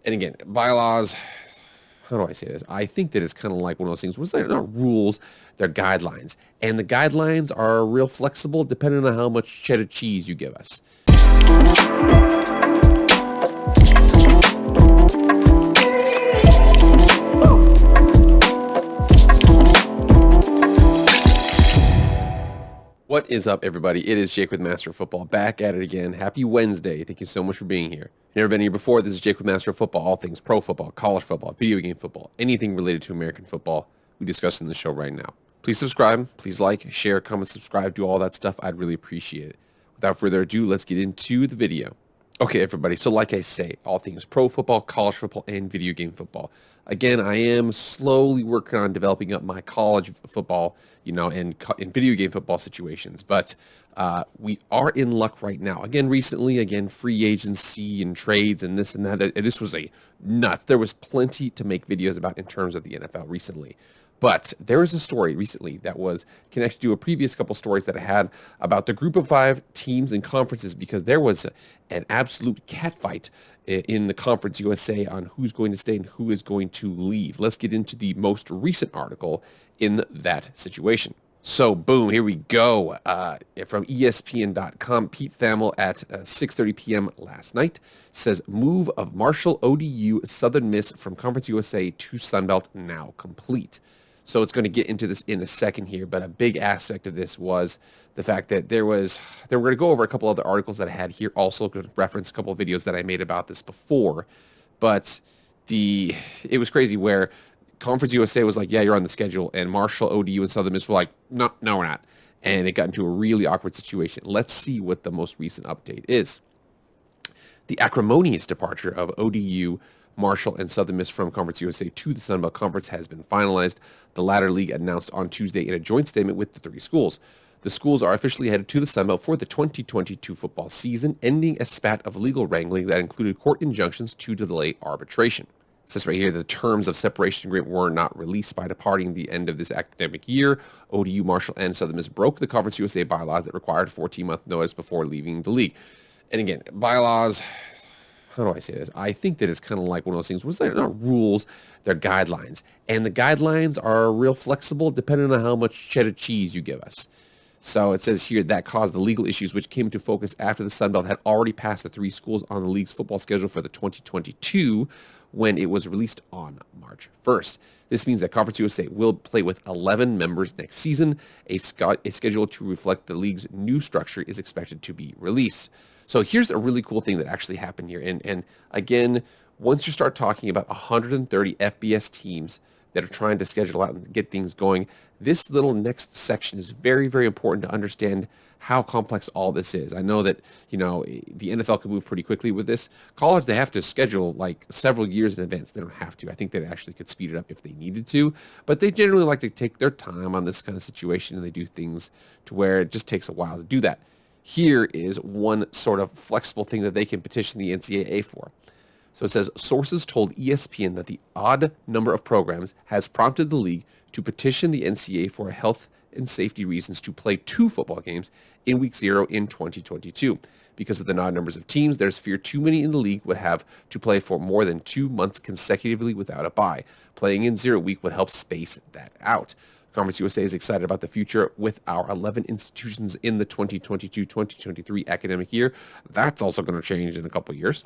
And again, bylaws, how do I say this? I think that it's kind of like one of those things where they're not rules, they're guidelines. And the guidelines are real flexible depending on how much cheddar cheese you give us. What is up, everybody? It is Jake with Master of Football, back at it again. Happy Wednesday. Thank you so much for being here. Never been here before. This is Jake with Master of Football, all things pro football, college football, video game football, anything related to American football we discuss in the show right now. Please subscribe, please like, share, comment, subscribe, do all that stuff. I'd really appreciate it. Without further ado, let's get into the video. Okay, everybody, so like I say, all things pro football, college football, and video game football. Again, I am slowly working on developing up my college football, and video game football situations. But we are in luck right now. Again, free agency and trades and this and that. This was a nuts. There was plenty to make videos about in terms of the NFL recently. But there was a story recently that was connected to a previous couple stories that I had about the group of 5 teams and conferences, because there was an absolute catfight in the Conference USA on who's going to stay and who is going to leave. Let's get into the most recent article in that situation. So, boom, here we go. From ESPN.com, Pete Thamel at 6:30 p.m. last night says, move of Marshall ODU Southern Miss from Conference USA to Sunbelt now complete. So it's going to get into this in a second here, but a big aspect of this was the fact that we're going to go over a couple other articles that I had here, also going to reference a couple of videos that I made about this before, but it was crazy where Conference USA was like, yeah, you're on the schedule, and Marshall, ODU, and Southern Miss were like, no, we're not, and it got into a really awkward situation. Let's see what the most recent update is. The acrimonious departure of ODU, Marshall, and Southern Miss from Conference USA to the Sun Belt Conference has been finalized. The latter league announced on Tuesday in a joint statement with the 3 schools. The schools are officially headed to the Sun Belt for the 2022 football season, ending a spat of legal wrangling that included court injunctions to delay arbitration. It says right here, the terms of separation agreement were not released by departing the end of this academic year. ODU, Marshall, and Southern Miss broke the Conference USA bylaws that required 14-month notice before leaving the league. And again, bylaws, how do I say this? I think that it's kind of like one of those things where they're not rules, they're guidelines. And the guidelines are real flexible depending on how much cheddar cheese you give us. So it says here that caused the legal issues which came to focus after the Sun Belt had already passed the 3 schools on the league's football schedule for the 2022 when it was released on March 1st. This means that Conference USA will play with 11 members next season. A schedule to reflect the league's new structure is expected to be released. So here's a really cool thing that actually happened here. And again, once you start talking about 130 FBS teams that are trying to schedule out and get things going, this little next section is very, very important to understand how complex all this is. I know that, the NFL can move pretty quickly with this. College, they have to schedule like several years in advance. They don't have to. I think they actually could speed it up if they needed to, but they generally like to take their time on this kind of situation, and they do things to where it just takes a while to do that. Here is one sort of flexible thing that they can petition the NCAA for. So it says, sources told ESPN that the odd number of programs has prompted the league to petition the NCAA for health and safety reasons to play 2 football games in week 0 in 2022. Because of the odd numbers of teams, there's fear too many in the league would have to play for more than 2 months consecutively without a bye. Playing in 0 week would help space that out. Conference USA is excited about the future with our 11 institutions in the 2022-2023 academic year. That's also going to change in a couple years,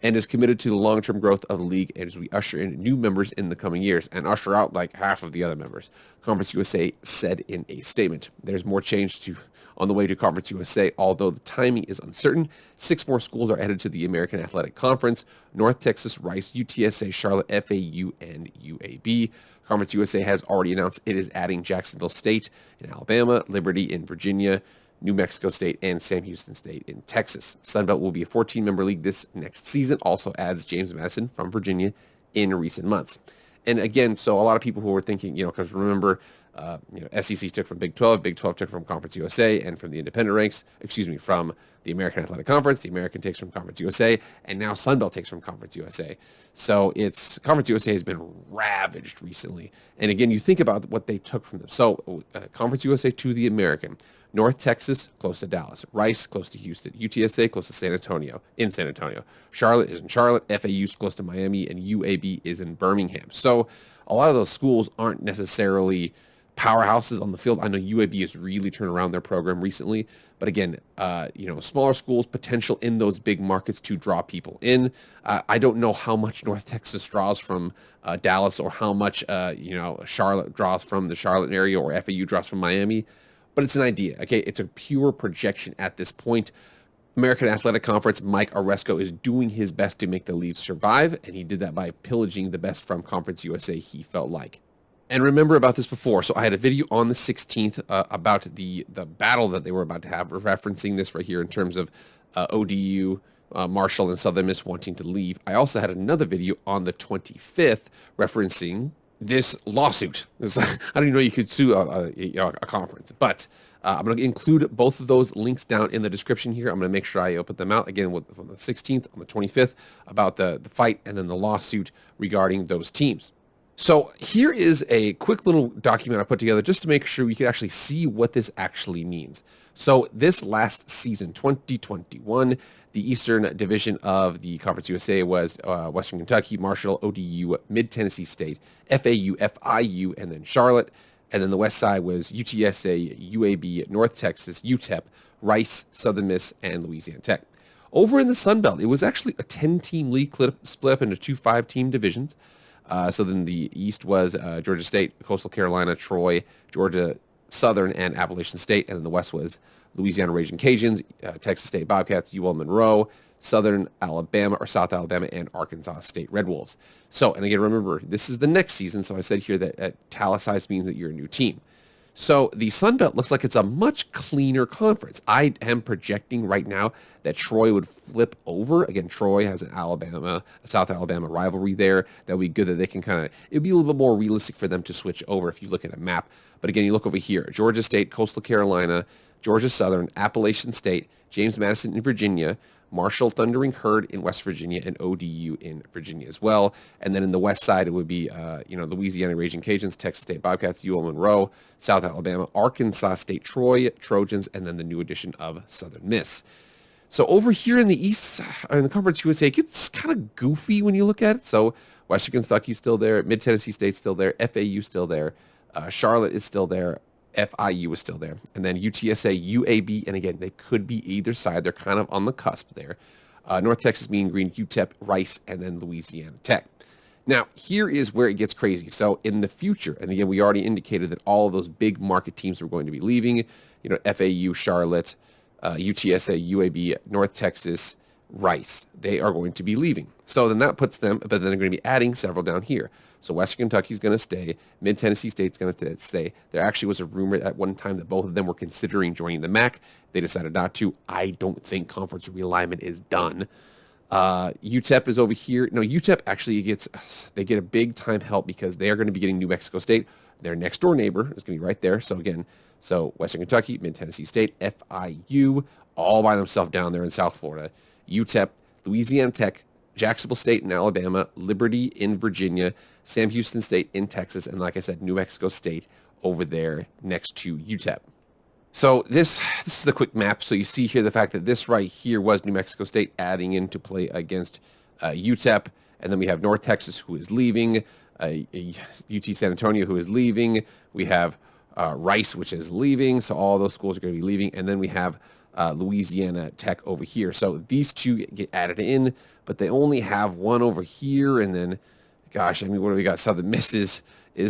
and is committed to the long-term growth of the league as we usher in new members in the coming years and usher out like half of the other members. Conference USA said in a statement. There's more change on the way to Conference USA, although the timing is uncertain. 6 more schools are added to the American Athletic Conference: North Texas, Rice, UTSA, Charlotte, FAU, and UAB. Conference USA has already announced it is adding Jacksonville State in Alabama, Liberty in Virginia, New Mexico State, and Sam Houston State in Texas. Sunbelt will be a 14-member league this next season, also adds James Madison from Virginia in recent months. And again, so a lot of people who were thinking, because remember, SEC took from Big 12, Big 12 took from Conference USA, and from the independent ranks, from the American Athletic Conference, the American takes from Conference USA, and now Sunbelt takes from Conference USA. So Conference USA has been ravaged recently. And again, you think about what they took from them. So Conference USA to the American, North Texas, close to Dallas. Rice, close to Houston. UTSA, close to San Antonio, in San Antonio. Charlotte is in Charlotte. FAU is close to Miami, and UAB is in Birmingham. So a lot of those schools aren't necessarily powerhouses on the field. I know UAB has really turned around their program recently, but again, smaller schools, potential in those big markets to draw people in. I don't know how much North Texas draws from Dallas, or how much Charlotte draws from the Charlotte area, or FAU draws from Miami, but it's an idea. Okay, it's a pure projection at this point. American Athletic Conference, Mike Oresco is doing his best to make the Leafs survive, and he did that by pillaging the best from Conference USA, he felt like. And remember about this before. So I had a video on the 16th about the battle that they were about to have, referencing this right here in terms of ODU, Marshall, and Southern Miss wanting to leave. I also had another video on the 25th referencing this lawsuit. I didn't know you could sue a conference, but I'm going to include both of those links down in the description here. I'm going to make sure I put them out again from the 16th on the 25th about the fight and then the lawsuit regarding those teams. So here is a quick little document I put together just to make sure we could actually see what this actually means. So this last season, 2021, the Eastern Division of the Conference USA was Western Kentucky, Marshall, ODU, Mid-Tennessee State, FAU, FIU, and then Charlotte. And then the West Side was UTSA, UAB, North Texas, UTEP, Rice, Southern Miss, and Louisiana Tech. Over in the Sun Belt, it was actually a 10-team league split up into 2 5-team divisions. So then the East was Georgia State, Coastal Carolina, Troy, Georgia Southern, and Appalachian State. And then the West was Louisiana Raging Cajuns, Texas State Bobcats, UL Monroe, Southern Alabama or South Alabama, and Arkansas State Red Wolves. So, and again, remember, this is the next season. So I said here that italicized means that you're a new team. So the Sun Belt looks like it's a much cleaner conference. I am projecting right now that Troy would flip over. Again, Troy has a South Alabama rivalry there. That would be good that they can it'd be a little bit more realistic for them to switch over if you look at a map. But again, you look over here, Georgia State, Coastal Carolina, Georgia Southern, Appalachian State, James Madison in Virginia, Marshall Thundering Herd in West Virginia, and ODU in Virginia as well. And then in the west side, it would be, Louisiana Raging Cajuns, Texas State Bobcats, UL Monroe, South Alabama, Arkansas State Troy, Trojans, and then the new addition of Southern Miss. So over here in the east, in the Conference USA, it gets kind of goofy when you look at it. So Western Kentucky's still there, Mid-Tennessee State's still there, FAU still there, Charlotte is still there, FIU is still there. And then UTSA, UAB, and again, they could be either side. They're kind of on the cusp there. North Texas, Mean Green, UTEP, Rice, and then Louisiana Tech. Now, here is where it gets crazy. So in the future, and again, we already indicated that all of those big market teams were going to be leaving. FAU, Charlotte, UTSA, UAB, North Texas, Rice. They are going to be leaving. So then that puts them, but then they're going to be adding several down here. So Western Kentucky's going to stay. Mid-Tennessee State's going to stay. There actually was a rumor at one time that both of them were considering joining the MAC. They decided not to. I don't think conference realignment is done. UTEP is over here. No, UTEP actually get a big time help because they are going to be getting New Mexico State. Their next door neighbor is going to be right there. So again, Western Kentucky, Mid-Tennessee State, FIU, all by themselves down there in South Florida. UTEP, Louisiana Tech, Jacksonville State in Alabama, Liberty in Virginia, Sam Houston State in Texas, and like I said, New Mexico State over there next to UTEP. So this is the quick map. So you see here the fact that this right here was New Mexico State adding in to play against UTEP, and then we have North Texas who is leaving, UT San Antonio who is leaving. We have Rice, which is leaving. So all those schools are going to be leaving, and then we have Louisiana Tech over here. So these two get added in, but they only have one over here. And then, gosh, what do we got? Southern Miss is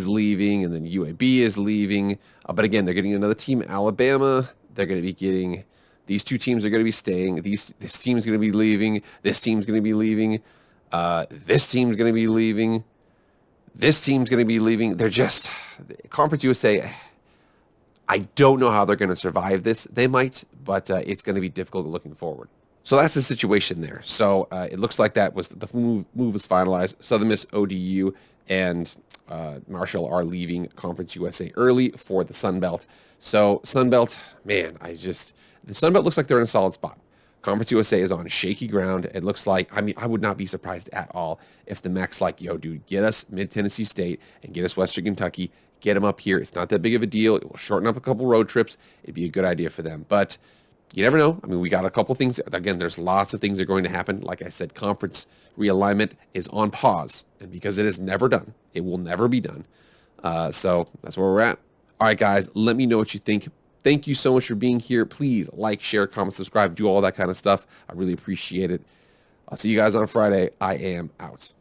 leaving, and then UAB is leaving. But again, they're getting another team, Alabama. They're going to be getting, these two teams are going to be staying. This team is going to be leaving. This team's going to be leaving. This team's going to be leaving. This team's going to be leaving. They're just, Conference USA, I don't know how they're going to survive this. They might, but it's going to be difficult looking forward. So that's the situation there. So it looks like that was the move was finalized. Southern Miss, ODU, and Marshall are leaving Conference USA early for the Sun Belt. So Sun Belt, man, the Sun Belt looks like they're in a solid spot. Conference USA is on shaky ground. It looks like, I mean, I would not be surprised at all if the MAC's like, yo, dude, get us mid-Tennessee State and get us Western Kentucky. Get them up here. It's not that big of a deal. It will shorten up a couple road trips. It'd be a good idea for them. But you never know. I mean, we got a couple things. Again, there's lots of things that are going to happen. Like I said, conference realignment is on pause. And because it is never done, it will never be done. So that's where we're at. All right, guys, let me know what you think. Thank you so much for being here. Please like, share, comment, subscribe, do all that kind of stuff. I really appreciate it. I'll see you guys on Friday. I am out.